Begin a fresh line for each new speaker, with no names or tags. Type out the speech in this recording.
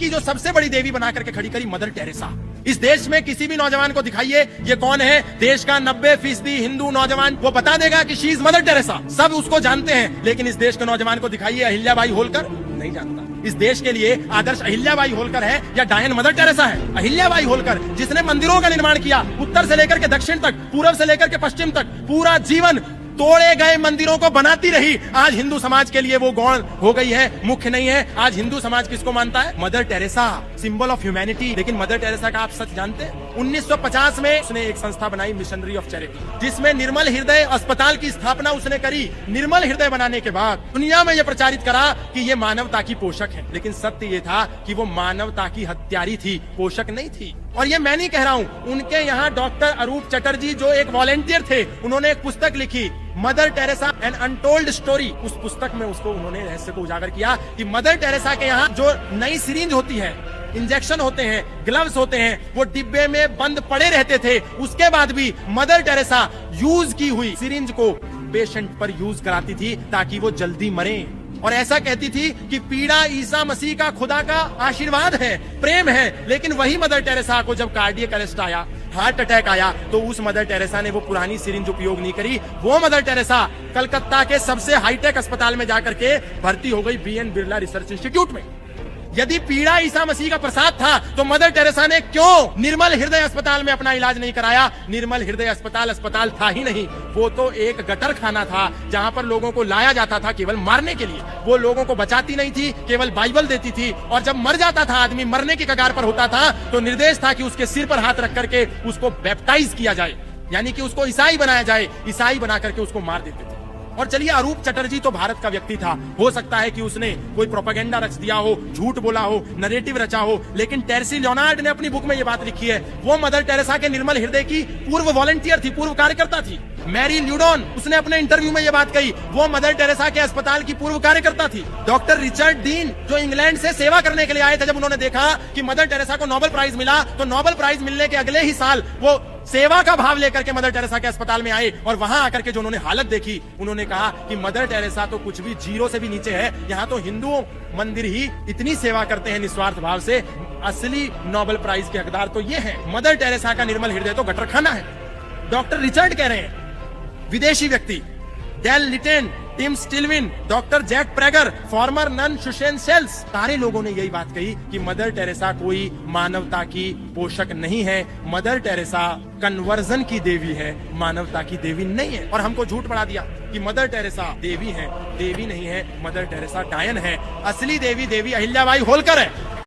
की जो सबसे बड़ी देवी बना करके खड़ी करी मदर टेरेसा। इस देश में किसी भी नौजवान को दिखाइए ये कौन है, देश का 90% हिंदू नौजवान वो बता देगा कि शी इज मदर टेरेसा। सब उसको जानते हैं, लेकिन इस देश के नौजवान को दिखाइए अहिल्याबाई होलकर, नहीं जानता। इस देश के लिए आदर्श अहिल्याबाई होलकर है या डायन मदर टेरेसा है? अहिल्याबाई होलकर जिसने मंदिरों का निर्माण किया, उत्तर से लेकर के दक्षिण तक, पूर्व से लेकर के पश्चिम तक, पूरा जीवन तोड़े गए मंदिरों को बनाती रही। आज हिंदू समाज के लिए वो गौण हो गई है, मुख्य नहीं है। आज हिंदू समाज किसको मानता है? Mother Teresa, symbol of humanity. लेकिन मदर टेरेसा का आप सच जानते हैं? 1950 में उसने एक संस्था बनाई, मिशनरी ऑफ चैरिटी, जिसमें निर्मल हृदय अस्पताल की स्थापना उसने करी। निर्मल हृदय बनाने के बाद दुनिया में यह प्रचारित करा कि ये मानवता की पोषक है, लेकिन सत्य ये था कि वो मानवता की हत्यारी थी, पोषक नहीं थी। और ये मैं नहीं कह रहा हूँ, उनके यहाँ डॉक्टर अरूप चटर्जी जो एक वॉलेंटियर थे, उन्होंने एक पुस्तक लिखी, Mother Teresa an untold story. उस पुस्तक में उसको उन्होंने रहस्य को उजागर किया कि मदर टेरेसा के यहाँ जो नई सिरिंज होती है, इंजेक्शन होते हैं, ग्लव्स होते हैं, वो डिब्बे में बंद पड़े रहते थे। उसके बाद भी मदर टेरेसा यूज की हुई सिरिंज को पेशेंट पर यूज कराती थी ताकि वो जल्दी मरे। और ऐसा कहती थी कि पीड़ा ईसा मसीह का, खुदा का आशीर्वाद है, प्रेम है। लेकिन वही मदर टेरेसा को जब कार्डियक अरेस्ट आया, हार्ट अटैक आया, तो उस मदर टेरेसा ने वो पुरानी सिरिंज उपयोग नहीं करी। वो मदर टेरेसा कलकत्ता के सबसे हाईटेक अस्पताल में जाकर के भर्ती हो गई, BN बिरला रिसर्च इंस्टीट्यूट में। यदि पीड़ा ईसा मसीह का प्रसाद था तो मदर टेरेसा ने क्यों निर्मल हृदय अस्पताल में अपना इलाज नहीं कराया? निर्मल हृदय अस्पताल था ही नहीं, वो तो एक गटर खाना था जहां पर लोगों को लाया जाता था केवल मारने के लिए। वो लोगों को बचाती नहीं थी, केवल बाइबल देती थी। और जब मर जाता था आदमी, मरने की कगार पर होता था, तो निर्देश था कि उसके सिर पर हाथ रख करके उसको बैप्टाइज किया जाए, यानी कि उसको ईसाई बनाया जाए। ईसाई बना करके उसको मार देते थे। और चलिए, अरूप चटर्जी तो भारत का व्यक्ति था, हो सकता है कि उसने कोई प्रोपेगेंडा रच दिया हो, झूठ बोला हो, नरेटिव रचा हो, लेकिन टेरेसी लियोनार्ड ने अपनी बुक में ये बात लिखी है। वो मदर टेरेसा के निर्मल हृदय की पूर्व वॉलंटियर थी, पूर्व कार्यकर्ता थी। मैरी ल्यूडॉन, उसने अपने इंटरव्यू में ये बात कही, वो मदर टेरेसा के अस्पताल की पूर्व कार्यकर्ता थी। डॉक्टर रिचर्ड डीन जो इंग्लैंड से सेवा करने के लिए आए थे, जब उन्होंने देखा कि मदर टेरेसा को नोबेल प्राइज मिला, तो नोबेल प्राइज मिलने के अगले ही साल वो सेवा का भाव लेकर के मदर टेरेसा के अस्पताल में आए। और वहां आकर के जो उन्होंने हालत देखी, उन्होंने कहा कि मदर टेरेसा तो कुछ भी जीरो से भी नीचे है, यहाँ तो हिंदू मंदिर ही इतनी सेवा करते हैं निस्वार्थ भाव से। असली नोबेल प्राइज के हकदार तो ये है। मदर टेरेसा का निर्मल हृदय तो गटर खाना है। डॉक्टर रिचर्ड कह रहे हैं, विदेशी व्यक्ति, Dale Litten, Tim Stillwin, doctor Jack Preger, former nun Susan Sales, सारे लोगों ने यही बात कही कि मदर टेरेसा कोई मानवता की पोषक नहीं है। मदर टेरेसा कन्वर्जन की देवी है, मानवता की देवी नहीं है। और हमको झूठ पड़ा दिया कि मदर टेरेसा देवी है। देवी नहीं है, मदर टेरेसा डायन है। असली देवी अहिल्याबाई होलकर है।